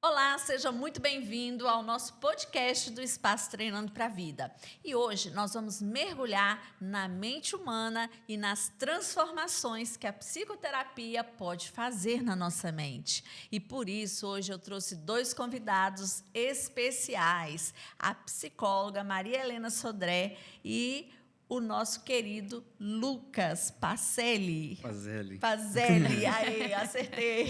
Olá, seja muito bem-vindo ao nosso podcast do Espaço Treinando para a Vida. E hoje nós vamos mergulhar na mente humana e nas transformações que a psicoterapia pode fazer na nossa mente. E por isso, hoje eu trouxe dois convidados especiais, a psicóloga Maria Helena Sodré e o nosso querido Lucas Pacelli. Pazelli, aí, acertei.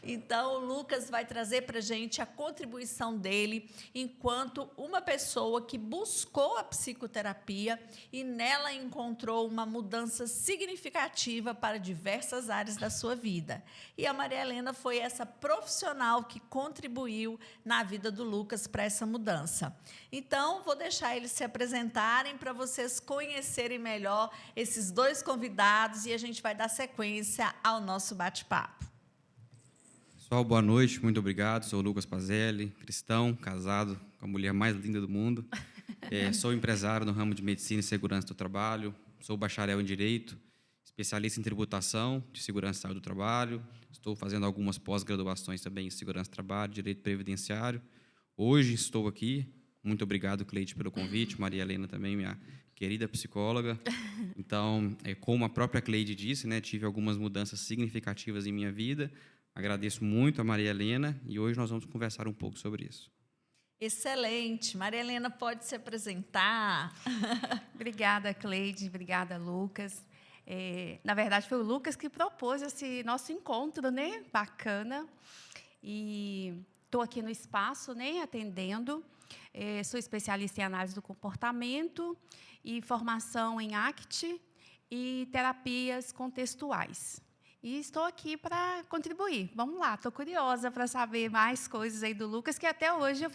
Então, o Lucas vai trazer para a gente a contribuição dele enquanto uma pessoa que buscou a psicoterapia e nela encontrou uma mudança significativa para diversas áreas da sua vida. E a Maria Helena foi essa profissional que contribuiu na vida do Lucas para essa mudança. Então, vou deixar eles se apresentarem para vocês conhecerem melhor esses dois convidados e a gente vai dar sequência ao nosso bate-papo. Pessoal, boa noite, muito obrigado. Sou o Lucas Pazelli, cristão, casado com a mulher mais linda do mundo. Sou empresário no ramo de medicina e segurança do trabalho. Sou bacharel em Direito, especialista em tributação de segurança e saúde do trabalho. Estou fazendo algumas pós-graduações também em segurança do trabalho, direito previdenciário. Hoje estou aqui. Muito obrigado, Cleide, pelo convite. Maria Helena também, minha querida psicóloga. Então, como a própria Cleide disse, né, tive algumas mudanças significativas em minha vida. Agradeço muito a Maria Helena e hoje nós vamos conversar um pouco sobre isso. Excelente. Maria Helena pode se apresentar. Obrigada, Cleide. Obrigada, Lucas. Na verdade, foi o Lucas que propôs esse nosso encontro, né? Bacana. E estou aqui no espaço, né? Atendendo. Sou especialista em análise do comportamento e formação em ACT e terapias contextuais. E estou aqui para contribuir. Vamos lá, estou curiosa para saber mais coisas aí do Lucas, que até hoje eu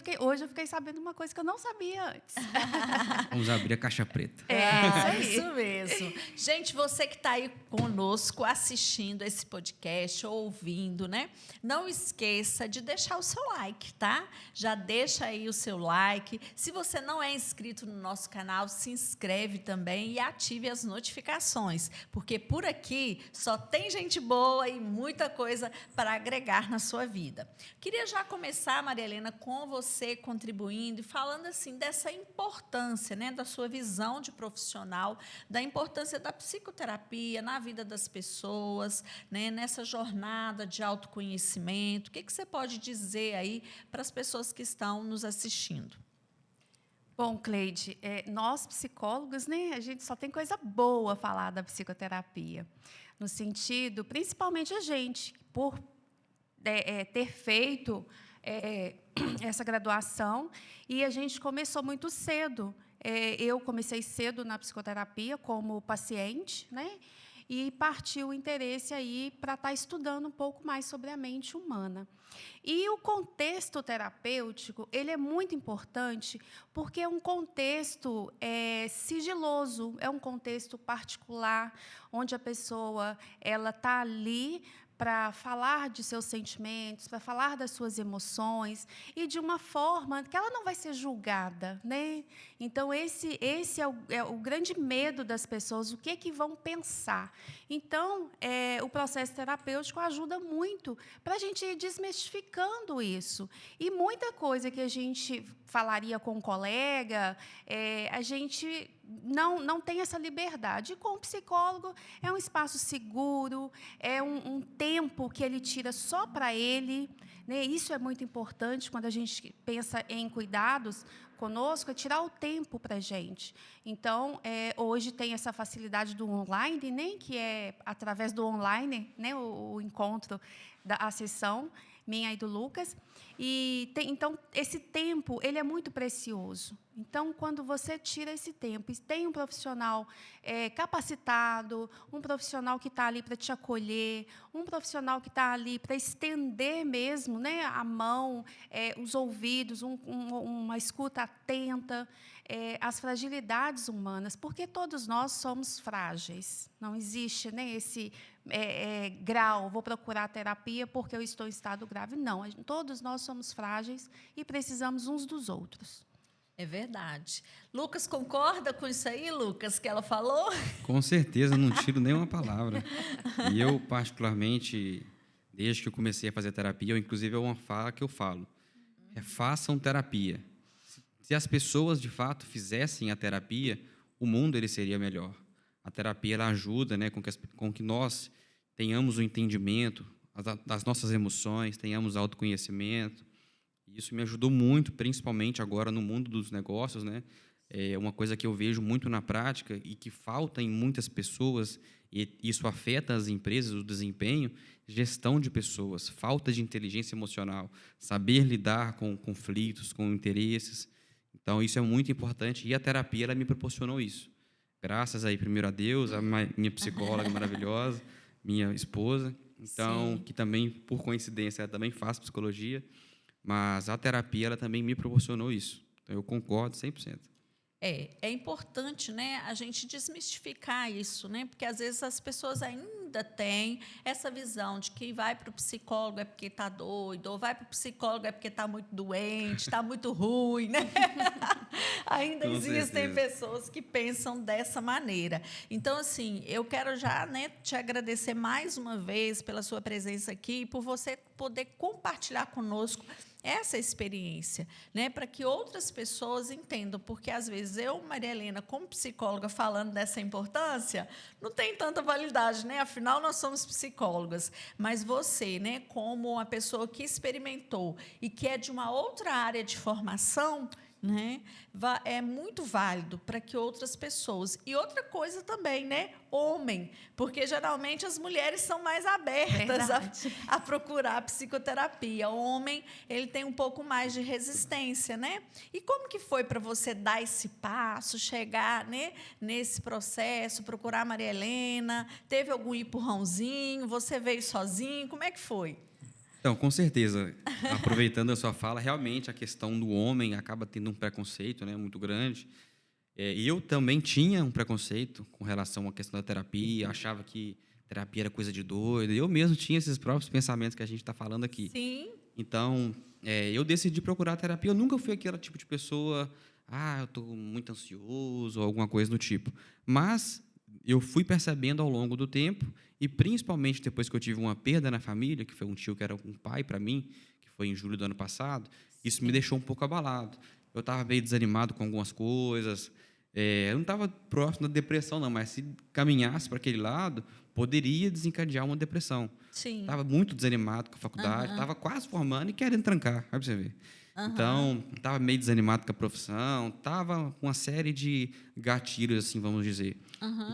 fiquei sabendo uma coisa que eu não sabia antes. Vamos abrir a caixa preta. Isso mesmo. Gente, você que está aí conosco assistindo esse podcast, ouvindo, né? Não esqueça de deixar o seu like, tá? Já deixa aí o seu like. Se você não é inscrito no nosso canal, se inscreve também e ative as notificações, porque por aqui só tem gente boa e muita coisa para agregar na sua vida. Queria já começar, Maria Helena, com você contribuindo e falando assim dessa importância, né, da sua visão de profissional, da importância da psicoterapia na vida das pessoas, né, nessa jornada de autoconhecimento. O que você pode dizer aí para as pessoas que estão nos assistindo? Bom, Cleide, nós psicólogos, né, a gente só tem coisa boa a falar da psicoterapia, no sentido, principalmente a gente, por ter feito essa graduação, e a gente começou muito cedo. Eu comecei cedo na psicoterapia como paciente, né, e partiu o interesse aí para estar estudando um pouco mais sobre a mente humana. E o contexto terapêutico, ele é muito importante porque é um contexto sigiloso, é um contexto particular, onde a pessoa ela está ali para falar de seus sentimentos, para falar das suas emoções, e de uma forma que ela não vai ser julgada, né? Então, esse é o grande medo das pessoas, o que vão pensar. Então, o processo terapêutico ajuda muito para a gente ir desmistificando isso. E muita coisa que a gente falaria com um colega, a gente não tem essa liberdade. E com o psicólogo, é um espaço seguro, é um tempo que ele tira só para ele, né? Isso é muito importante quando a gente pensa em cuidados conosco, é tirar o tempo para a gente. Então, hoje tem essa facilidade do online, né? Que é através do online, né? O encontro, a sessão minha e do Lucas. Então, esse tempo ele é muito precioso. Então, quando você tira esse tempo e tem um profissional capacitado, um profissional que está ali para te acolher, um profissional que está ali para estender mesmo, né, a mão, os ouvidos, uma escuta atenta, as fragilidades humanas, porque todos nós somos frágeis. Não existe, né, esse grau, vou procurar terapia porque eu estou em estado grave. Não, todos nós somos frágeis e precisamos uns dos outros. É verdade. Lucas, concorda com isso aí, Lucas, que ela falou? Com certeza, não tiro nenhuma palavra. E eu, particularmente, Desde que eu comecei a fazer terapia, inclusive é uma fala que eu falo. Façam terapia. Se as pessoas, de fato, fizessem a terapia, o mundo ele seria melhor. A terapia ela ajuda, né, com que nós tenhamos o entendimento das nossas emoções, tenhamos autoconhecimento. Isso me ajudou muito, principalmente agora no mundo dos negócios, né? É uma coisa que eu vejo muito na prática e que falta em muitas pessoas, e isso afeta as empresas, o desempenho, gestão de pessoas, falta de inteligência emocional, saber lidar com conflitos, com interesses. Então, isso é muito importante e a terapia ela me proporcionou isso. Graças aí, primeiro a Deus, a minha psicóloga maravilhosa, minha esposa, então, Sim. que também, por coincidência, ela também faz psicologia, mas a terapia ela também me proporcionou isso. Então, eu concordo 100%. É importante, né, a gente desmistificar isso, né, porque às vezes as pessoas ainda têm essa visão de que vai para o psicólogo é porque está doido, ou vai para o psicólogo é porque está muito doente, está muito ruim, né? Ainda Com existem certeza. pessoas que pensam dessa maneira. Então, assim, eu quero já, né, te agradecer mais uma vez pela sua presença aqui e por você poder compartilhar conosco essa experiência, né, para que outras pessoas entendam, porque às vezes eu, Maria Helena, como psicóloga, falando dessa importância, não tem tanta validade, né? Afinal, nós somos psicólogas, mas você, né, como uma pessoa que experimentou e que é de uma outra área de formação, né, é muito válido para que outras pessoas. E outra coisa também, né? Homem, porque geralmente as mulheres são mais abertas a procurar psicoterapia. O homem, ele tem um pouco mais de resistência, né? E como que foi para você dar esse passo, chegar, né, nesse processo, procurar a Maria Helena? Teve algum empurrãozinho? Você veio sozinho? Como é que foi? Então, com certeza, aproveitando a sua fala, realmente a questão do homem acaba tendo um preconceito, né, muito grande. E eu também tinha um preconceito com relação à questão da terapia, achava que terapia era coisa de doido. Eu mesmo tinha esses próprios pensamentos que a gente está falando aqui. Sim. Então, eu decidi procurar terapia. Eu nunca fui aquele tipo de pessoa, eu estou muito ansioso ou alguma coisa do tipo. Mas eu fui percebendo ao longo do tempo, e principalmente depois que eu tive uma perda na família, que foi um tio que era um pai para mim, que foi em julho do ano passado, isso me deixou um pouco abalado. Eu estava meio desanimado com algumas coisas. Eu não estava próximo da depressão, não, mas se caminhasse para aquele lado, poderia desencadear uma depressão. Sim. Estava muito desanimado com a faculdade, estava quase formando e querendo trancar, vai para você ver. Então, estava meio desanimado com a profissão, estava com uma série de gatilhos, assim, vamos dizer.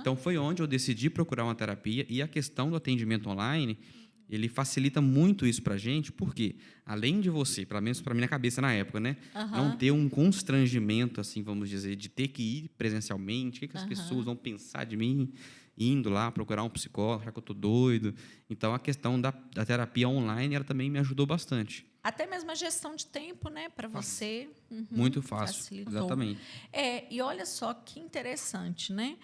Então, foi onde eu decidi procurar uma terapia, e a questão do atendimento online, ele facilita muito isso para a gente, porque, além de você, pelo menos para mim na cabeça na época, né, não ter um constrangimento, assim, vamos dizer, de ter que ir presencialmente, o que as pessoas vão pensar de mim, indo lá procurar um psicólogo, já que eu estou doido. Então, a questão da terapia online, ela também me ajudou bastante. Até mesmo a gestão de tempo, né, para você. Muito fácil, Facilitou. exatamente. E olha só que interessante, né?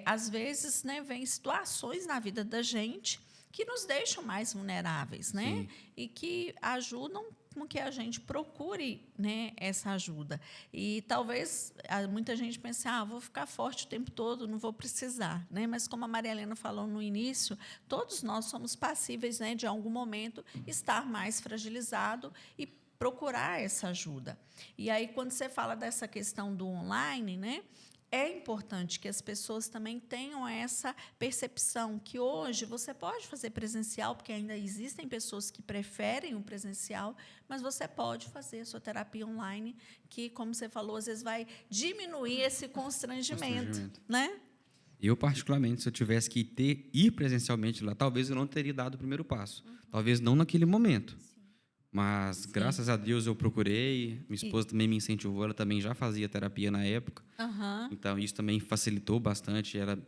Às vezes, né, vem situações na vida da gente que nos deixam mais vulneráveis, né? Sim. E que ajudam com que a gente procure, né, essa ajuda. E talvez muita gente pense, vou ficar forte o tempo todo, não vou precisar, né? Mas como a Maria Helena falou no início, todos nós somos passíveis, né, de algum momento estar mais fragilizado e procurar essa ajuda. E aí, quando você fala dessa questão do online, né, é importante que as pessoas também tenham essa percepção que hoje você pode fazer presencial, porque ainda existem pessoas que preferem o presencial, mas você pode fazer a sua terapia online, que, como você falou, às vezes vai diminuir esse constrangimento. Né? Eu, particularmente, se eu tivesse que ir presencialmente lá, talvez eu não teria dado o primeiro passo. Talvez não naquele momento. Mas, graças a Deus, eu procurei. Minha esposa também me incentivou. Ela também já fazia terapia na época. Então, isso também facilitou bastante. Ela,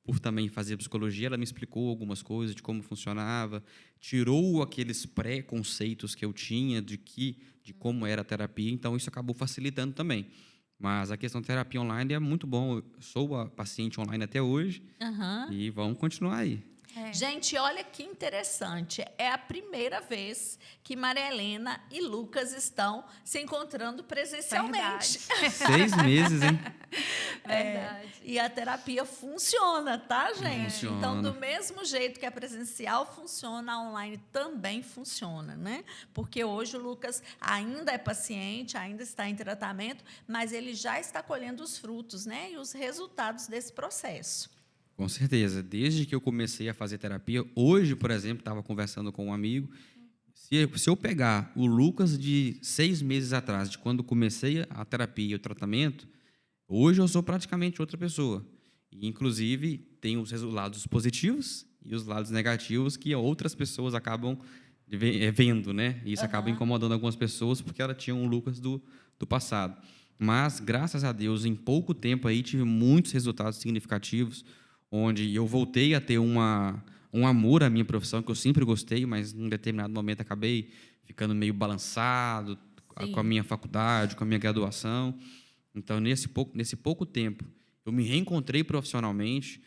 por também fazer psicologia, ela me explicou algumas coisas de como funcionava. Tirou aqueles pré-conceitos que eu tinha de como era a terapia. Então, isso acabou facilitando também. Mas a questão da terapia online é muito bom. Eu sou a paciente online até hoje. E vamos continuar aí. Gente, olha que interessante. É a primeira vez que Maria Helena e Lucas estão se encontrando presencialmente. 6 meses, hein? Verdade. E a terapia funciona, tá, gente? Funciona. Então, do mesmo jeito que a presencial funciona, a online também funciona, né? Porque hoje o Lucas ainda é paciente, ainda está em tratamento, mas ele já está colhendo os frutos, né? E os resultados desse processo. Com certeza. Desde que eu comecei a fazer terapia, hoje, por exemplo, estava conversando com um amigo. Se eu pegar o Lucas de 6 meses atrás, de quando comecei a terapia e o tratamento, hoje eu sou praticamente outra pessoa. E, inclusive, tem os lados positivos e os lados negativos que outras pessoas acabam vendo, né? E isso acaba incomodando algumas pessoas porque elas tinham o Lucas do passado. Mas, graças a Deus, em pouco tempo aí tive muitos resultados significativos, onde eu voltei a ter um amor à minha profissão, que eu sempre gostei, mas em um determinado momento acabei ficando meio balançado com a minha faculdade, com a minha graduação. Então, nesse pouco tempo, eu me reencontrei profissionalmente,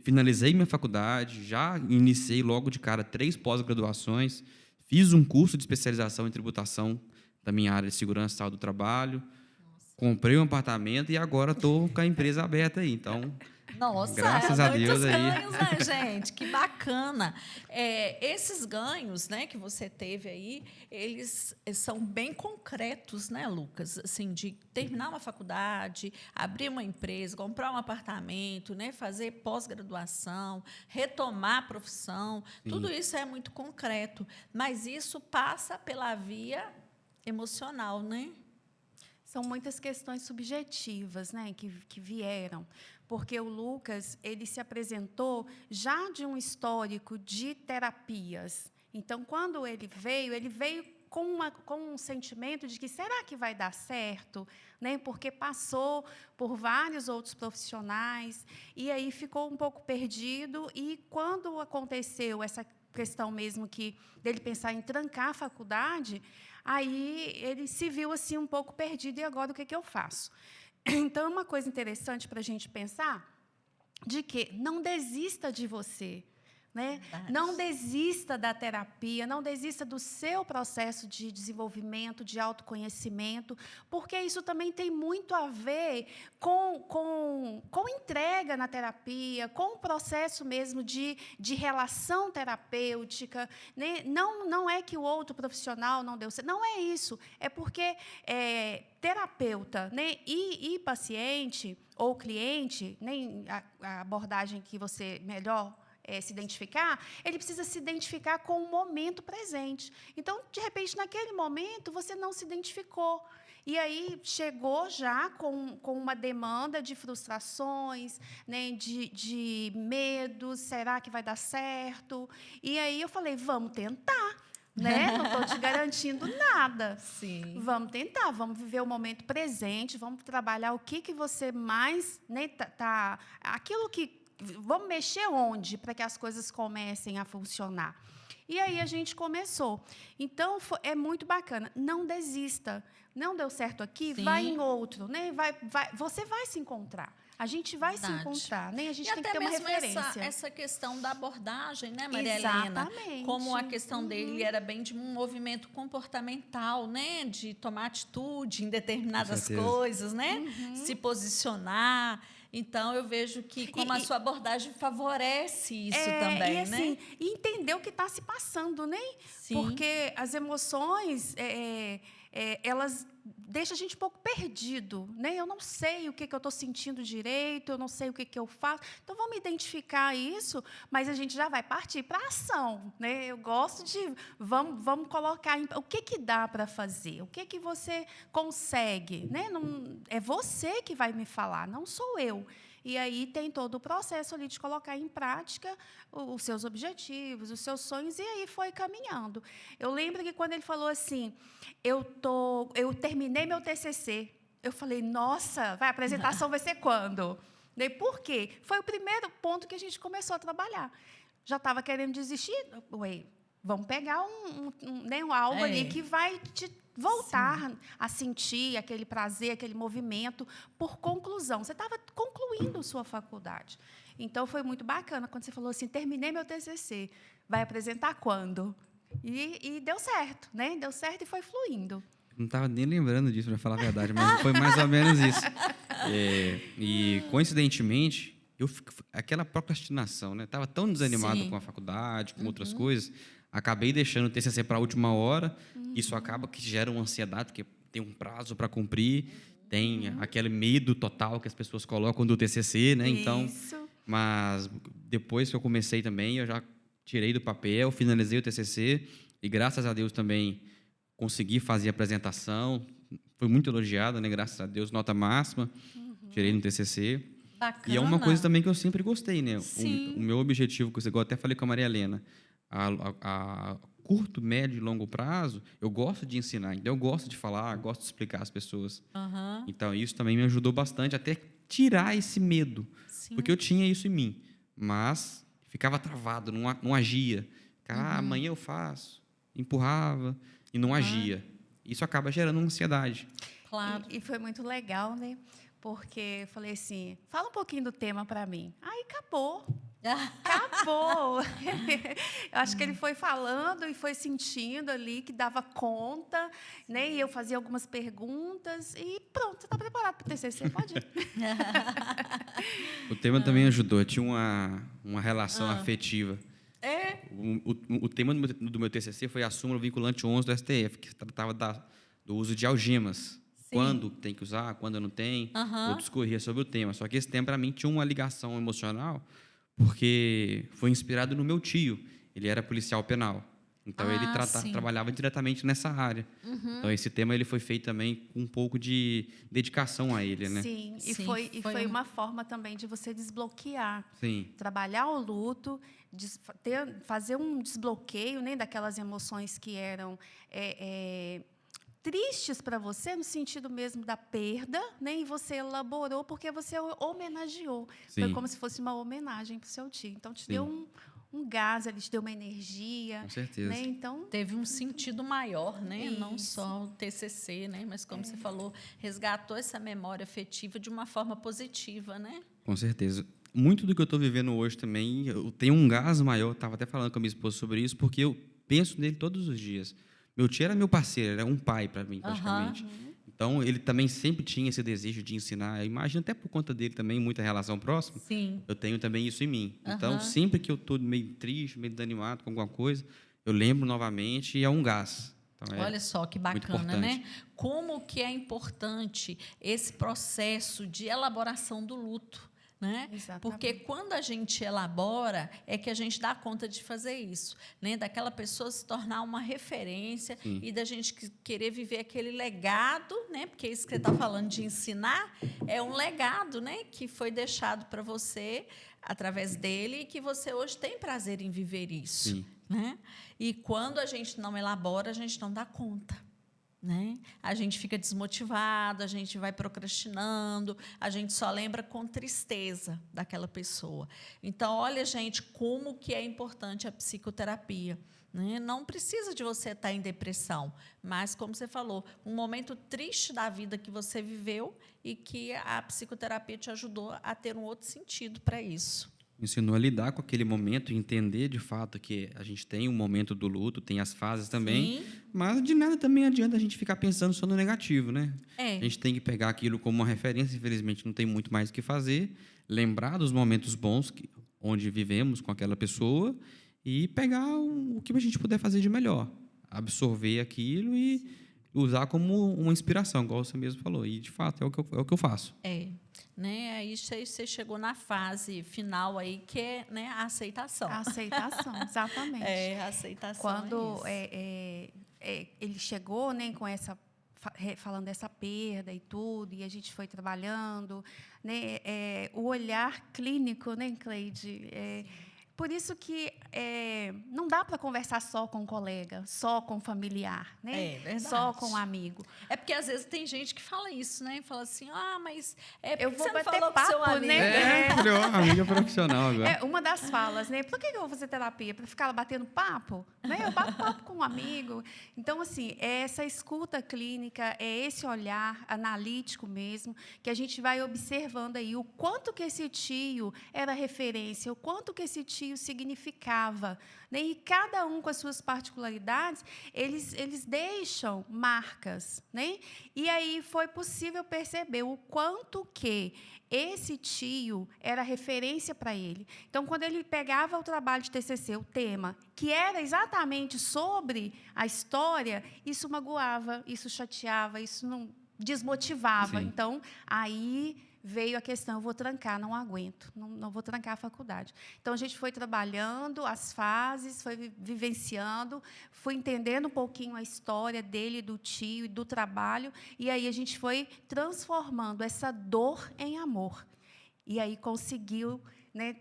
finalizei minha faculdade, já iniciei logo de cara 3 pós-graduações, fiz um curso de especialização em tributação da minha área de segurança e saúde do trabalho, comprei um apartamento e agora estou com a empresa aberta aí. Então, Nossa, graças a Deus muitos aí. ganhos, né, gente? Que bacana. Esses ganhos, né, que você teve aí, eles são bem concretos, né, Lucas? Assim, de terminar uma faculdade, abrir uma empresa, comprar um apartamento, né, fazer pós-graduação, retomar a profissão. Tudo isso é muito concreto, mas isso passa pela via emocional, né? São muitas questões subjetivas, né, que vieram, porque o Lucas ele se apresentou já de um histórico de terapias. Então, quando ele veio com um sentimento de que será que vai dar certo, né? Porque passou por vários outros profissionais e aí ficou um pouco perdido. E quando aconteceu essa questão mesmo que dele pensar em trancar a faculdade, aí ele se viu assim um pouco perdido, e agora o que eu faço? Então, é uma coisa interessante para a gente pensar de que não desista de você, né? Não desista da terapia, não desista do seu processo de desenvolvimento, de autoconhecimento, porque isso também tem muito a ver com entrega na terapia, com o processo mesmo de relação terapêutica, né? Não é que o outro profissional não deu certo, não é isso, é porque terapeuta, né, e paciente ou cliente, nem a abordagem que você melhor se identificar, ele precisa se identificar com o momento presente. Então, de repente, naquele momento, você não se identificou. E aí chegou já com uma demanda de frustrações, né, de medos, será que vai dar certo? E aí eu falei, vamos tentar. Né? Não estou te garantindo nada. Sim. Vamos tentar, vamos viver o momento presente, vamos trabalhar o que você mais, né, aquilo que vamos mexer onde para que as coisas comecem a funcionar. E aí a gente começou. Então é muito bacana. Não desista. Não deu certo aqui, Sim. Vai em outro, né? Você vai se encontrar. A gente vai se encontrar, né? A gente tem que ter uma referência. Essa questão da abordagem, né, Maria Helena? Exatamente. Como a questão dele era bem de um movimento comportamental, né? De tomar atitude em determinadas coisas, né? Se posicionar. Então, eu vejo que como a sua abordagem favorece isso também, e assim, né? E entender o que está se passando, né? Sim. Porque as emoções, elas deixam a gente um pouco perdido, né? Eu não sei o que eu estou sentindo direito, eu não sei o que eu faço. Então, vamos identificar isso, mas a gente já vai partir para a ação, né? Eu gosto de... Vamos colocar... O que dá para fazer? O que você consegue? Né? Não, é você que vai me falar, não sou eu. E aí tem todo o processo ali de colocar em prática os seus objetivos, os seus sonhos, e aí foi caminhando. Eu lembro que quando ele falou assim, eu terminei meu TCC, eu falei, nossa, a apresentação vai ser quando? Por quê? Foi o primeiro ponto que a gente começou a trabalhar. Já estava querendo desistir? Ué, vamos pegar algo ali que vai te voltar a sentir aquele prazer, aquele movimento, por conclusão. Você estava concluindo sua faculdade. Então, foi muito bacana quando você falou assim, terminei meu TCC, vai apresentar quando? E deu certo, né? Deu certo e foi fluindo. Não estava nem lembrando disso, para falar a verdade, mas foi mais ou menos isso. E, coincidentemente, aquela procrastinação, né? Estava tão desanimado com a faculdade, com outras coisas, acabei deixando o TCC para a última hora. Isso acaba que gera uma ansiedade, porque tem um prazo para cumprir, tem aquele medo total que as pessoas colocam do TCC, né? Então, Isso. mas depois que eu comecei também, eu já tirei do papel, finalizei o TCC e, graças a Deus, também consegui fazer a apresentação. Foi muito elogiada, né? Graças a Deus, nota máxima. Tirei no TCC. Bacana. E é uma coisa também que eu sempre gostei, né? Sim. O meu objetivo, que eu até falei com a Maria Helena, a curto, médio e longo prazo, eu gosto de ensinar. Então, eu gosto de falar, gosto de explicar às pessoas. Então, isso também me ajudou bastante até tirar esse medo. Sim. Porque eu tinha isso em mim, mas ficava travado, não agia. Ficava, amanhã eu faço. Empurrava e não agia. Isso acaba gerando uma ansiedade. Claro. E foi muito legal, né? Porque eu falei assim, fala um pouquinho do tema para mim. Aí acabou. Acabou! Eu acho que ele foi falando e foi sentindo ali que dava conta, né? E eu fazia algumas perguntas e pronto, você está preparado para o TCC, pode ir. O tema também ajudou. Eu tinha uma relação afetiva. É? O tema do meu TCC foi a súmula vinculante 11 do STF, que tratava do uso de algemas. Sim. Quando tem que usar, quando não tem. Eu discorria sobre o tema. Só que esse tema, para mim, tinha uma ligação emocional, porque foi inspirado no meu tio. Ele era policial penal. Então, ele trabalhava diretamente nessa área. Então, esse tema ele foi feito também com um pouco de dedicação a ele, né? Sim, e Sim, foi uma forma também de você desbloquear. Sim. Trabalhar o luto, fazer um desbloqueio, né, daquelas emoções que eram tristes para você, no sentido mesmo da perda, né, e você elaborou porque você homenageou. Sim. Foi como se fosse uma homenagem para o seu tio. Então, te deu um gás, ele te deu uma energia. Com certeza. Né? Então, Teve um sentido maior, né? Não Isso. só o TCC, né? Mas, como você falou, resgatou essa memória afetiva de uma forma positiva, né? Com certeza. Muito do que eu estou vivendo hoje também, eu tenho um gás maior, estava até falando com a minha esposa sobre isso, porque eu penso nele todos os dias. Meu tio era meu parceiro, era um pai para mim, praticamente. Então, ele também sempre tinha esse desejo de ensinar. Eu imagino, até por conta dele também, muita relação próxima, Sim. eu tenho também isso em mim. Então, sempre que eu estou meio triste, meio desanimado com alguma coisa, eu lembro novamente e é um gás. Então, Olha só que muito bacana, né? importante. Como que é importante esse processo de elaboração do luto, né? Exatamente. Porque quando a gente elabora, é que a gente dá conta de fazer isso, né? Daquela pessoa se tornar uma referência e da gente querer viver aquele legado, né? Porque isso que você está falando de ensinar é um legado, né? Que foi deixado para você através dele e que você hoje tem prazer em viver isso. Sim. Né? E quando a gente não elabora, a gente não dá conta. Né? A gente fica desmotivado, a gente vai procrastinando, a gente só lembra com tristeza daquela pessoa. Então, olha, gente, como que é importante a psicoterapia. Né? Não precisa de você estar em depressão, mas, como você falou, um momento triste da vida que você viveu e que a psicoterapia te ajudou a ter um outro sentido para isso. Ensinou a lidar com aquele momento e entender, de fato, que a gente tem um momento do luto, tem as fases também, Sim. mas de nada também adianta a gente ficar pensando só no negativo, né? É. A gente tem que pegar aquilo como uma referência, infelizmente não tem muito mais o que fazer, lembrar dos momentos bons onde vivemos com aquela pessoa e pegar o que a gente puder fazer de melhor, absorver aquilo e usar como uma inspiração, igual você mesmo falou. E, de fato, é o que eu faço. Né? Aí você chegou na fase final aí, que é, né, a aceitação. a aceitação, exatamente. A aceitação. Quando é isso. ele chegou, né, com essa falando dessa perda e tudo, e a gente foi trabalhando, né, o olhar clínico, né, Cleide, por isso que não dá para conversar só com um colega, só com um familiar, né? É verdade. Só com um amigo. É porque às vezes tem gente que fala isso, né? Fala assim, mas Eu por que vou você não bater falou pro seu papo, amigo? né? Falei, ó, amiga profissional agora. Uma das falas, né? Por que eu vou fazer terapia? Para ficar batendo papo? Né? Eu bato papo com um amigo. Então, assim, é essa escuta clínica, é esse olhar analítico mesmo, que a gente vai observando aí o quanto que esse tio era referência, o quanto que esse tio significava. Né? E cada um com as suas particularidades, eles deixam marcas. Né? E aí foi possível perceber o quanto que esse tio era referência para ele. Então, quando ele pegava o trabalho de TCC, o tema, que era exatamente sobre a história, isso magoava, isso chateava, isso não desmotivava. Sim. Então, aí veio a questão, eu vou trancar, não aguento, não vou trancar a faculdade. Então, a gente foi trabalhando as fases, foi vivenciando, foi entendendo um pouquinho a história dele, do tio e do trabalho, e aí a gente foi transformando essa dor em amor. E aí conseguiu, né,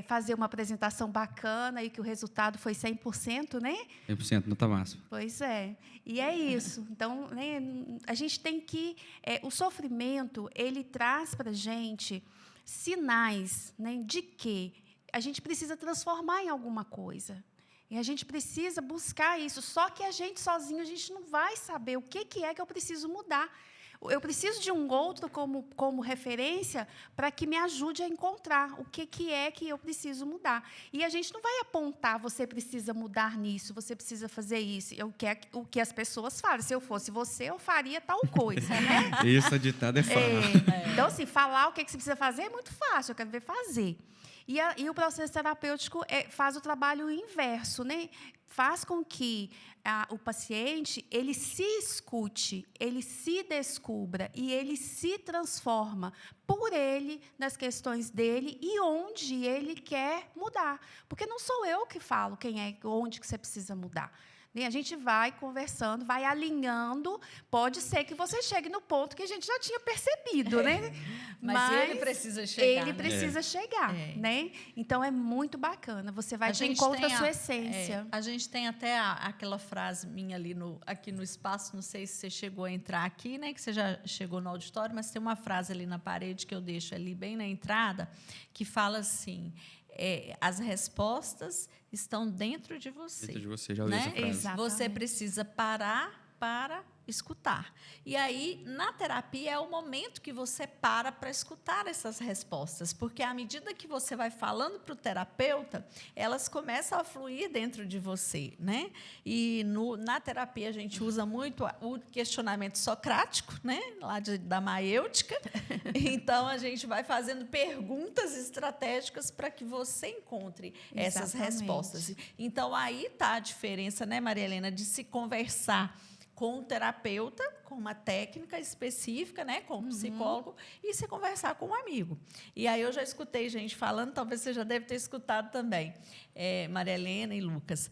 fazer uma apresentação bacana e que o resultado foi 100%, né? 100% nota máxima. Pois é. E é isso. Então, né, a gente tem que... o sofrimento, ele traz para a gente sinais, né, de que a gente precisa transformar em alguma coisa. E a gente precisa buscar isso. Só que a gente sozinho, a gente não vai saber o que é que eu preciso mudar. Eu preciso de um outro como referência para que me ajude a encontrar o que é que eu preciso mudar. E a gente não vai apontar, você precisa mudar nisso, você precisa fazer isso. O que as pessoas falam. Se eu fosse você, eu faria tal coisa. Né? Isso, ditado é fácil. Então, assim, falar o que você precisa fazer é muito fácil, eu quero ver fazer. E o processo terapêutico faz o trabalho inverso, né? Faz com que o paciente ele se escute, ele se descubra e ele se transforma por ele, nas questões dele e onde ele quer mudar. Porque não sou eu que falo onde que você precisa mudar. A gente vai conversando, vai alinhando. Pode ser que você chegue no ponto que a gente já tinha percebido, né? Mas ele precisa chegar. Ele precisa chegar, né? Então, é muito bacana. Você vai de encontro à sua essência. A gente tem até aquela frase minha ali aqui no espaço, não sei se você chegou a entrar aqui, né? Que você já chegou no auditório, mas tem uma frase ali na parede que eu deixo ali bem na entrada, que fala assim... as respostas estão dentro de você. Dentro de você, já ouvi essa frase. Exatamente. Você precisa parar para escutar. E aí, na terapia, é o momento que você para escutar essas respostas, porque à medida que você vai falando para o terapeuta, elas começam a fluir dentro de você, né? E na terapia a gente usa muito o questionamento socrático, né? Lá da maêutica. Então, a gente vai fazendo perguntas estratégicas para que você encontre essas respostas. Então, aí está a diferença, né, Maria Helena, de se conversar com o terapeuta, com uma técnica específica, né, com o psicólogo, e se conversar com um amigo. E aí eu já escutei gente falando, talvez você já deve ter escutado também, Maria Helena e Lucas,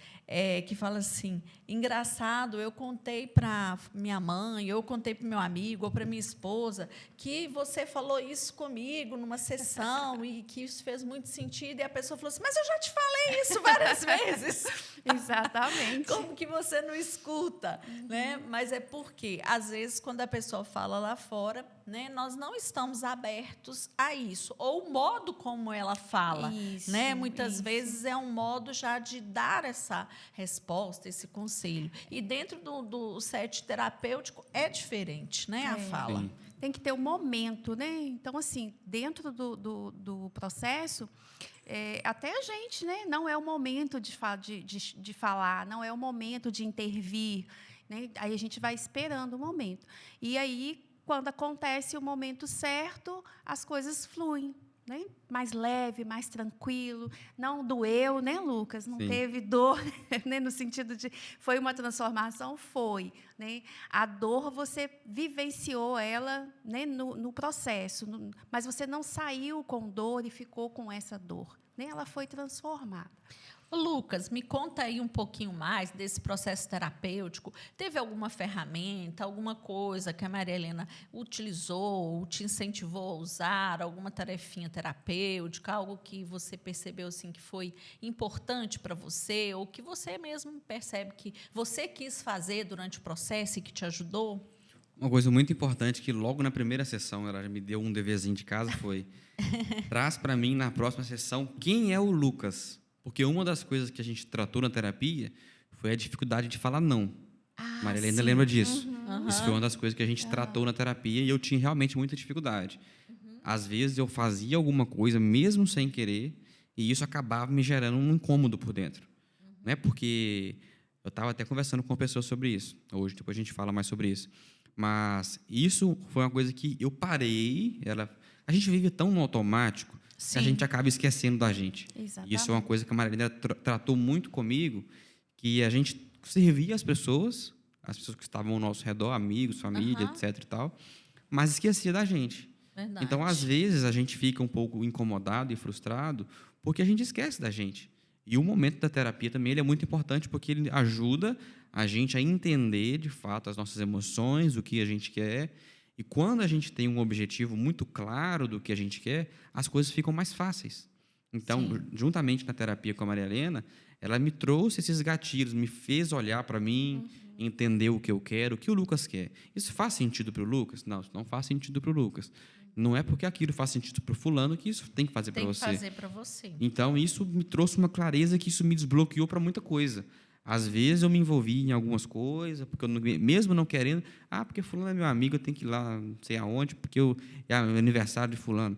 que fala assim, engraçado, eu contei para minha mãe, eu contei para meu amigo, ou para minha esposa, que você falou isso comigo numa sessão e que isso fez muito sentido, e a pessoa falou assim, mas eu já te falei isso várias vezes. Exatamente. Como que você não escuta? Né? Mas é porque, às vezes, quando a pessoa fala lá fora, né, nós não estamos abertos a isso. Ou o modo como ela fala. Isso, né? Muitas isso. vezes é um modo já de dar essa resposta, esse conselho. E dentro do set terapêutico é diferente, né, a fala. Sim. Tem que ter um momento, né? Então, assim, dentro do processo, até a gente, né? Não é o momento de falar, não é o momento de intervir. Né? Aí a gente vai esperando o momento. E aí, quando acontece o momento certo, as coisas fluem. Né? Mais leve, mais tranquilo. Não doeu, né, Lucas? Não Sim. teve dor, né? No sentido de foi uma transformação? Foi. Né? A dor, você vivenciou ela, né, no processo, mas você não saiu com dor e ficou com essa dor. Né? Ela foi transformada. Ô, Lucas, me conta aí um pouquinho mais desse processo terapêutico. Teve alguma ferramenta, alguma coisa que a Maria Helena utilizou, ou te incentivou a usar, alguma tarefinha terapêutica, algo que você percebeu assim, que foi importante para você, ou que você mesmo percebe que você quis fazer durante o processo e que te ajudou? Uma coisa muito importante que logo na primeira sessão ela me deu um deverzinho de casa foi: traz para mim na próxima sessão quem é o Lucas. Porque uma das coisas que a gente tratou na terapia foi a dificuldade de falar não. Maria Helena sim. lembra disso. Uhum. Isso foi uma das coisas que a gente tratou na terapia e eu tinha realmente muita dificuldade. Às vezes eu fazia alguma coisa mesmo sem querer e isso acabava me gerando um incômodo por dentro. Não é porque eu estava até conversando com uma pessoa sobre isso. Hoje, depois a gente fala mais sobre isso. Mas isso foi uma coisa que eu parei. A gente vive tão no automático que a Sim. gente acaba esquecendo da gente. Exatamente. E isso é uma coisa que a Maria Helena tratou muito comigo, que a gente servia as pessoas que estavam ao nosso redor, amigos, família, Aham. etc. e tal, mas esquecia da gente. Verdade. Então, às vezes, a gente fica um pouco incomodado e frustrado porque a gente esquece da gente. E o momento da terapia também ele é muito importante porque ele ajuda a gente a entender, de fato, as nossas emoções, o que a gente quer. E quando a gente tem um objetivo muito claro do que a gente quer, as coisas ficam mais fáceis. Então, Sim. juntamente na terapia com a Maria Helena, ela me trouxe esses gatilhos, me fez olhar para mim, entender o que eu quero, o que o Lucas quer. Isso faz sentido para o Lucas? Não, isso não faz sentido para o Lucas. Não é porque aquilo faz sentido para o fulano que isso tem que fazer para Tem que você. fazer para você. Então, isso me trouxe uma clareza que isso me desbloqueou para muita coisa. Às vezes, eu me envolvi em algumas coisas, porque eu mesmo não querendo, porque fulano é meu amigo, eu tenho que ir lá, não sei aonde, porque é aniversário de fulano.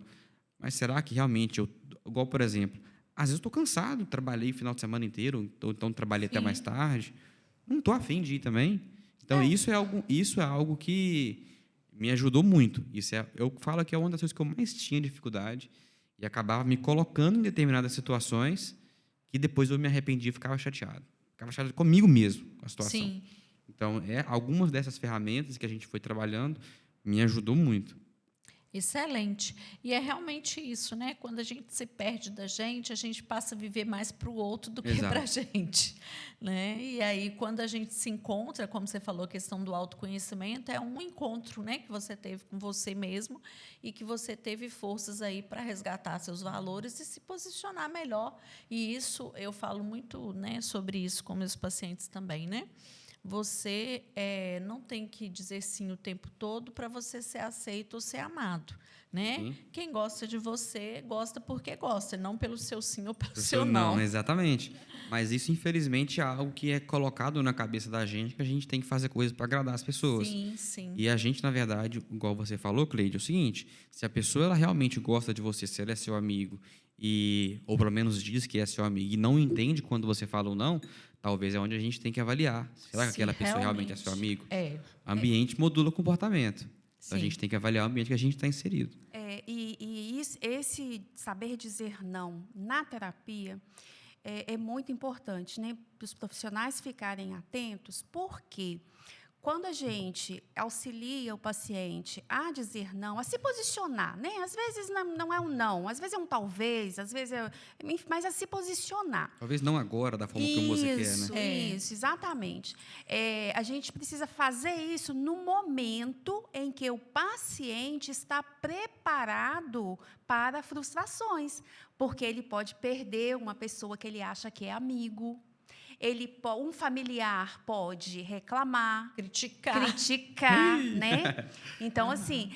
Mas será que realmente igual, por exemplo, às vezes eu estou cansado, trabalhei o final de semana inteiro, então trabalhei até Sim. mais tarde, não estou afim de ir também. Então, isso é algo que me ajudou muito. Eu falo que é uma das coisas que eu mais tinha dificuldade e acabava me colocando em determinadas situações que depois eu me arrependia e ficava chateado. Ficava chateado comigo mesmo, com a situação. Sim. Então, algumas dessas ferramentas que a gente foi trabalhando me ajudou muito. Excelente. E é realmente isso, né? Quando a gente se perde da gente, a gente passa a viver mais para o outro do que Exato. para a gente, né? E aí, quando a gente se encontra, como você falou, a questão do autoconhecimento, é um encontro, né, que você teve com você mesmo e que você teve forças aí para resgatar seus valores e se posicionar melhor. E isso, eu falo muito, né, sobre isso com meus pacientes também, né? Você não tem que dizer sim o tempo todo para você ser aceito ou ser amado, né? Uhum. Quem gosta de você gosta porque gosta, não pelo seu sim ou pelo seu não. Não, exatamente. Mas isso, infelizmente, é algo que é colocado na cabeça da gente, que a gente tem que fazer coisas para agradar as pessoas. Sim, sim. E a gente, na verdade, igual você falou, Cleide, é o seguinte: se a pessoa ela realmente gosta de você, se ela é seu amigo, ou pelo menos diz que é seu amigo, e não entende quando você fala ou não, talvez é onde a gente tem que avaliar. Será que Se aquela pessoa realmente é seu amigo? Ambiente modula comportamento. Então, a gente tem que avaliar o ambiente que a gente está inserido. Esse saber dizer não na terapia é muito importante, né? Para os profissionais ficarem atentos, porque quando a gente auxilia o paciente a dizer não, a se posicionar, né? Às vezes não é um não, às vezes é um talvez, às vezes mas a se posicionar. Talvez não agora, da forma como você quer, né? Isso, exatamente. A gente precisa fazer isso no momento em que o paciente está preparado para frustrações, porque ele pode perder uma pessoa que ele acha que é amigo. Um familiar pode reclamar, criticar, né? Então, assim,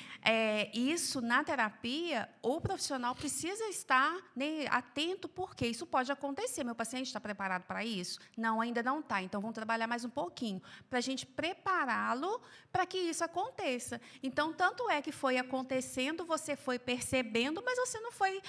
isso na terapia, o profissional precisa estar, né, atento, porque isso pode acontecer. Meu paciente está preparado para isso? Não, ainda não está. Então, vamos trabalhar mais um pouquinho para a gente prepará-lo para que isso aconteça. Então, tanto é que foi acontecendo, você foi percebendo, mas você não foi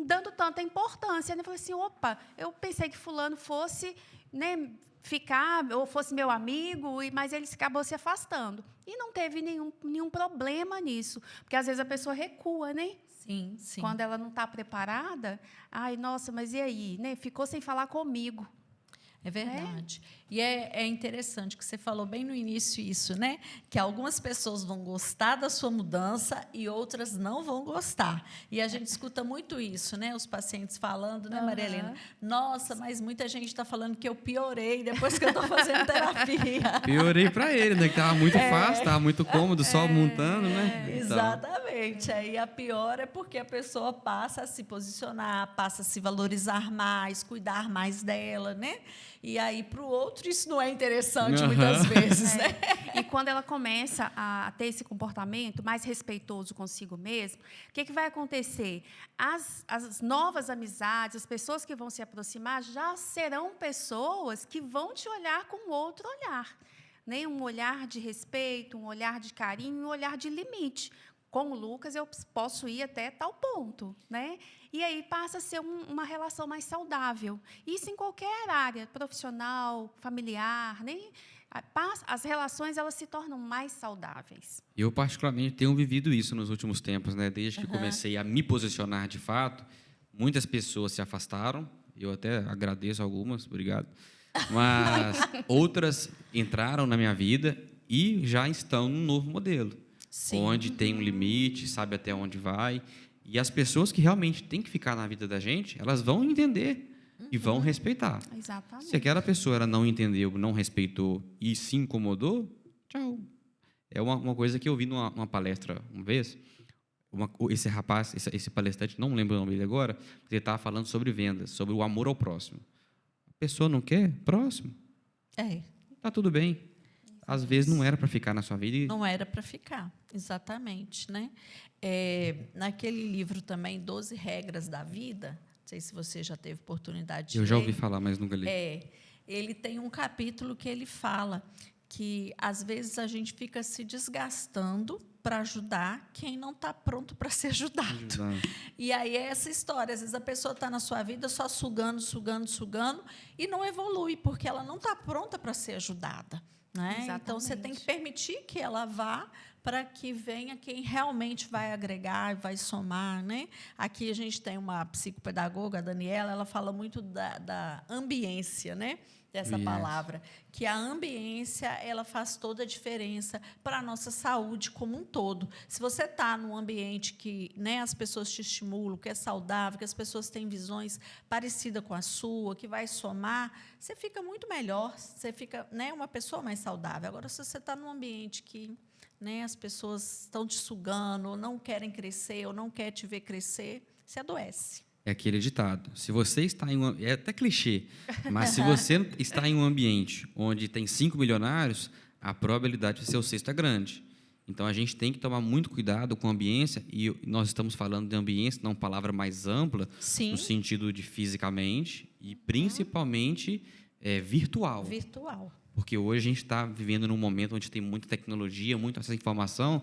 dando tanta importância. Eu falei assim, opa, eu pensei que fulano fosse, né, ficar, ou fosse meu amigo, mas ele acabou se afastando. E não teve nenhum problema nisso, porque às vezes a pessoa recua, né? Sim, sim. Quando ela não está preparada, ai, nossa, mas e aí? Né? Ficou sem falar comigo. É verdade. E é interessante que você falou bem no início isso, né? Que algumas pessoas vão gostar da sua mudança e outras não vão gostar. E a gente escuta muito isso, né? Os pacientes falando, né, Maria Helena? Nossa, mas muita gente está falando que eu piorei depois que eu estou fazendo terapia. Piorei para ele, né? Que tava muito fácil, tava muito cômodo, só montando, né? Então, Exatamente. Aí a pior é porque a pessoa passa a se posicionar, passa a se valorizar mais, cuidar mais dela, né? E aí, para o outro, isso não é interessante muitas vezes, né? E quando ela começa a ter esse comportamento mais respeitoso consigo mesma, o que vai acontecer? As novas amizades, as pessoas que vão se aproximar, já serão pessoas que vão te olhar com outro olhar, né? Um olhar de respeito, um olhar de carinho, um olhar de limite. Com o Lucas, eu posso ir até tal ponto, né? E aí passa a ser uma relação mais saudável. Isso em qualquer área, profissional, familiar, né? As relações elas se tornam mais saudáveis. eu, particularmente, tenho vivido isso nos últimos tempos, né? Desde que comecei a me posicionar de fato, muitas pessoas se afastaram. Eu até agradeço algumas, obrigado. Mas outras entraram na minha vida e já estão num novo modelo. Sim. Onde tem um limite, sabe até onde vai. E as pessoas que realmente têm que ficar na vida da gente, elas vão entender e vão respeitar. Exatamente. Se aquela pessoa ela não entendeu, não respeitou e se incomodou, tchau. É uma coisa que eu vi numa palestra uma vez. Esse rapaz, esse palestrante, não lembro o nome dele agora, ele estava falando sobre vendas, sobre o amor ao próximo. A pessoa não quer? Próximo. Tá tudo bem. Às vezes não era para ficar na sua vida. Não era para ficar, exatamente, né? Naquele livro também, 12 Regras da Vida, não sei se você já teve oportunidade de ler. Eu já ouvi falar, mas nunca li. Ele tem um capítulo que ele fala que, às vezes, a gente fica se desgastando para ajudar quem não está pronto para ser ajudado. E aí é essa história. Às vezes a pessoa está na sua vida só sugando, sugando, sugando e não evolui, porque ela não está pronta para ser ajudada. Né? Então, você tem que permitir que ela vá para que venha quem realmente vai agregar e vai somar. Né? Aqui a gente tem uma psicopedagoga, a Daniela, ela fala muito da ambiência, né? Dessa palavra, que a ambiência ela faz toda a diferença para a nossa saúde como um todo. Se você está num ambiente que, né, as pessoas te estimulam, que é saudável, que as pessoas têm visões parecidas com a sua, que vai somar, você fica muito melhor, você fica, né, uma pessoa mais saudável. Agora, se você está num ambiente que, né, as pessoas estão te sugando, ou não querem crescer, ou não querem te ver crescer, você adoece. É aquele ditado. Se você está em é até clichê, mas se você está em um ambiente onde tem 5 milionários, a probabilidade de ser o sexto é grande. Então, a gente tem que tomar muito cuidado com a ambiência, e nós estamos falando de ambiência, não palavra mais ampla, Sim. no sentido de fisicamente e, principalmente, virtual. Virtual. Porque hoje a gente está vivendo num momento onde tem muita tecnologia, muita essa informação,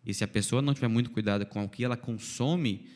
e se a pessoa não tiver muito cuidado com o que ela consome,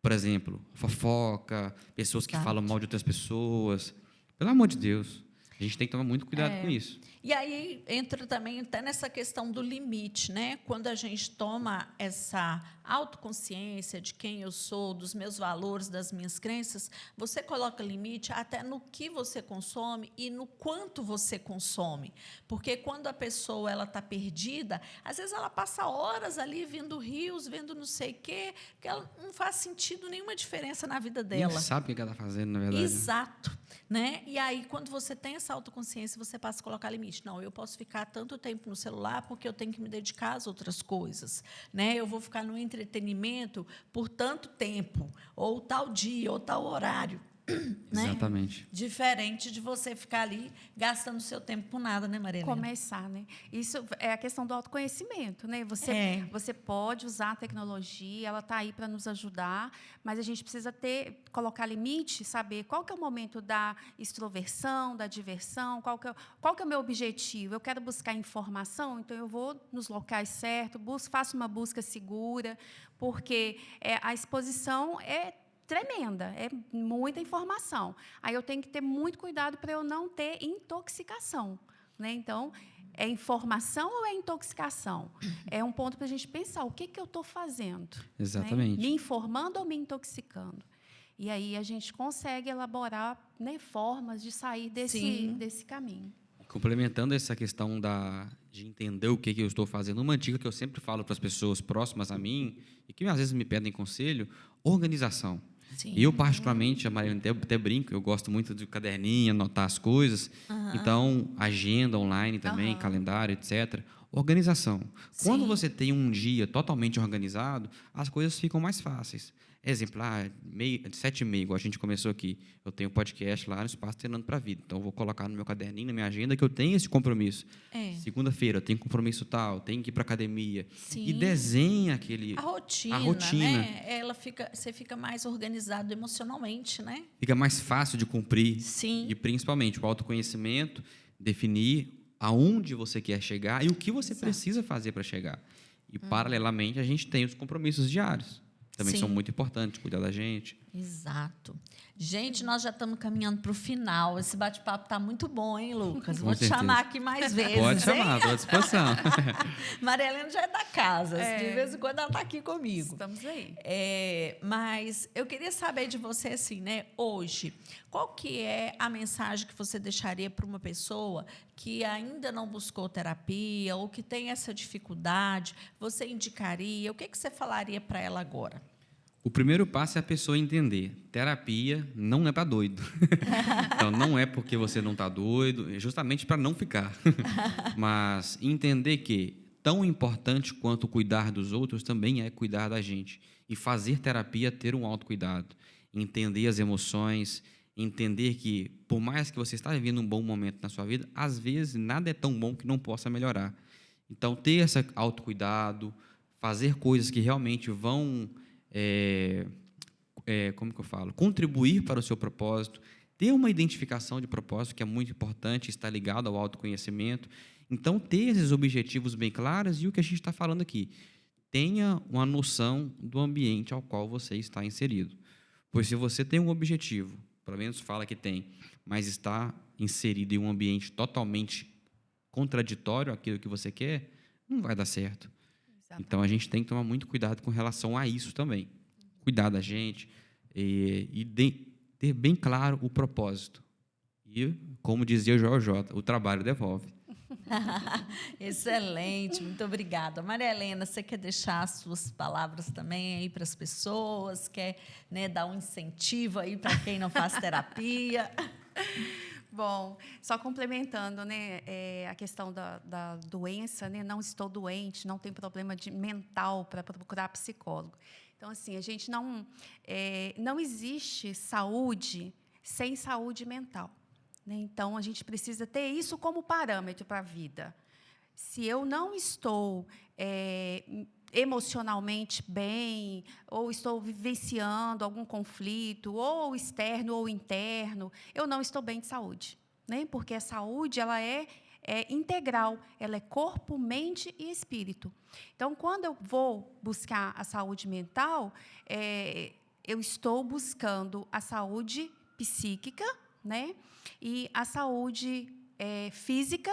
por exemplo, fofoca, pessoas que falam mal de outras pessoas. Pelo amor de Deus, a gente tem que tomar muito cuidado com isso. E aí entra também até nessa questão do limite, né? Quando a gente toma essa autoconsciência de quem eu sou, dos meus valores, das minhas crenças, você coloca limite até no que você consome e no quanto você consome. Porque quando a pessoa ela está perdida, às vezes ela passa horas ali vendo rios, vendo não sei o quê, que ela não faz sentido nenhuma diferença na vida dela. Nem sabe o que ela está fazendo, na verdade. Exato. Né? E aí, quando você tem essa autoconsciência, você passa a colocar limite. Não, eu posso ficar tanto tempo no celular porque eu tenho que me dedicar às outras coisas. Né? Eu vou ficar no entretenimento por tanto tempo, ou tal dia, ou tal horário. Né? Exatamente. Diferente de você ficar ali gastando seu tempo por nada, né, Maria Helena? Começar, né? Isso é a questão do autoconhecimento, né? Você pode usar a tecnologia, ela está aí para nos ajudar, mas a gente precisa colocar limite, saber qual que é o momento da extroversão, da diversão, qual que é o meu objetivo. Eu quero buscar informação, então eu vou nos locais certos, faço uma busca segura, porque a exposição é tremenda, é muita informação. Aí eu tenho que ter muito cuidado para eu não ter intoxicação. Né? Então, é informação ou é intoxicação? É um ponto para a gente pensar, o que eu estou fazendo? Exatamente. Né? Me informando ou me intoxicando? E aí a gente consegue elaborar, né, formas de sair desse caminho. Complementando essa questão de entender o que eu estou fazendo, uma dica que eu sempre falo para as pessoas próximas a mim e que às vezes me pedem conselho: organização. Sim. Eu, particularmente, a Mariana até brinco, eu gosto muito de caderninho, anotar as coisas. Então, agenda online também, calendário, etc. Organização. Quando Sim. você tem um dia totalmente organizado, as coisas ficam mais fáceis. Exemplo, 7h30, igual a gente começou aqui. Eu tenho um podcast lá no Espaço Treinando para a Vida. Então, eu vou colocar no meu caderninho, na minha agenda, que eu tenho esse compromisso. Segunda-feira, eu tenho compromisso tal, tenho que ir para a academia. Sim. E desenha A rotina. Né? Você fica mais organizado emocionalmente, né? Fica mais fácil de cumprir. Sim. E, principalmente, o autoconhecimento, definir aonde você quer chegar e o que você precisa fazer para chegar. E, paralelamente, a gente tem os compromissos diários. Também são muito importantes, cuidar da gente. Exato. Gente, nós já estamos caminhando para o final. Esse bate-papo está muito bom, hein, Lucas? Com Vou te certeza. chamar aqui mais vezes. Pode chamar, estou à disposição. Maria Helena já é da casa. De vez em quando ela está aqui comigo. Estamos aí. Mas eu queria saber de você, assim, né, hoje, qual que é a mensagem que você deixaria para uma pessoa que ainda não buscou terapia ou que tem essa dificuldade? Você indicaria? O que você falaria para ela agora? O primeiro passo é a pessoa entender: terapia não é para doido. Então, não é porque você não está doido, é justamente para não ficar. Mas entender que tão importante quanto cuidar dos outros também é cuidar da gente. E fazer terapia, ter um autocuidado. Entender as emoções, entender que, por mais que você está vivendo um bom momento na sua vida, às vezes nada é tão bom que não possa melhorar. Então, ter esse autocuidado, fazer coisas que realmente vão... como que eu falo? Contribuir para o seu propósito, ter uma identificação de propósito, que é muito importante, está ligado ao autoconhecimento. Então, ter esses objetivos bem claros e o que a gente está falando aqui. Tenha uma noção do ambiente ao qual você está inserido. Pois se você tem um objetivo, pelo menos fala que tem, mas está inserido em um ambiente totalmente contraditório àquilo que você quer, não vai dar certo. Então, a gente tem que tomar muito cuidado com relação a isso também. Cuidar da gente e ter bem claro o propósito. E, como dizia o Joel J., o trabalho devolve. Excelente, muito obrigada. Maria Helena, você quer deixar as suas palavras também aí para as pessoas? Quer, né, dar um incentivo aí para quem não faz terapia? Bom, só complementando, né, a questão da doença, né, não estou doente, não tenho problema mental para procurar psicólogo. Então, assim, a gente não existe saúde sem saúde mental, né? Então, a gente precisa ter isso como parâmetro para a vida. Se eu não estou emocionalmente bem, ou estou vivenciando algum conflito, ou externo ou interno, eu não estou bem de saúde, né? Porque a saúde ela é integral, ela é corpo, mente e espírito. Então, quando eu vou buscar a saúde mental, eu estou buscando a saúde psíquica, né? E a saúde física,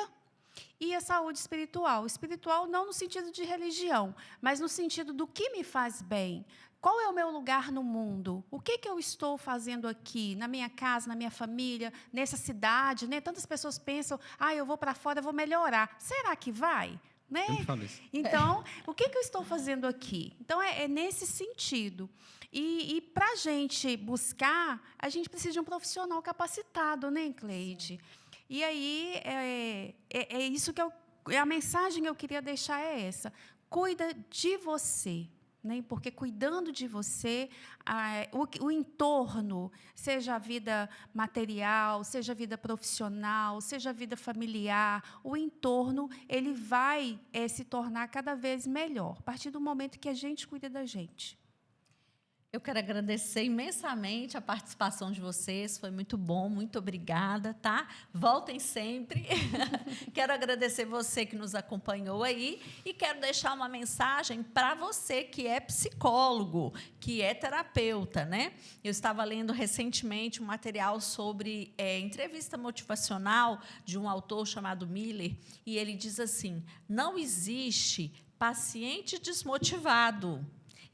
e a saúde espiritual. Espiritual não no sentido de religião, mas no sentido do que me faz bem. Qual é o meu lugar no mundo? O que eu estou fazendo aqui, na minha casa, na minha família, nessa cidade? Né? Tantas pessoas pensam, eu vou para fora, eu vou melhorar. Será que vai? Né? Sempre falo isso. Então, o que eu estou fazendo aqui? Então, é nesse sentido. E para a gente buscar, a gente precisa de um profissional capacitado, né, Cleide? E aí, isso que a mensagem que eu queria deixar é essa. Cuida de você, né? Porque cuidando de você, o entorno, seja a vida material, seja a vida profissional, seja a vida familiar, o entorno ele vai se tornar cada vez melhor, a partir do momento que a gente cuida da gente. Eu quero agradecer imensamente a participação de vocês, foi muito bom, muito obrigada, tá? Voltem sempre. Quero agradecer você que nos acompanhou aí e quero deixar uma mensagem para você que é psicólogo, que é terapeuta, né? Eu estava lendo recentemente um material sobre entrevista motivacional de um autor chamado Miller, e ele diz assim: não existe paciente desmotivado.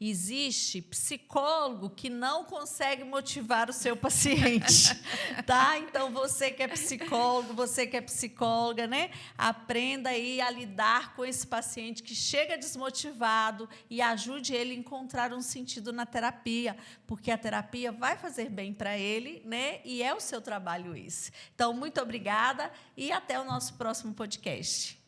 Existe psicólogo que não consegue motivar o seu paciente, tá? Então, você que é psicólogo, você que é psicóloga, né? Aprenda aí a lidar com esse paciente que chega desmotivado e ajude ele a encontrar um sentido na terapia, porque a terapia vai fazer bem para ele, né? E é o seu trabalho esse. Então, muito obrigada e até o nosso próximo podcast.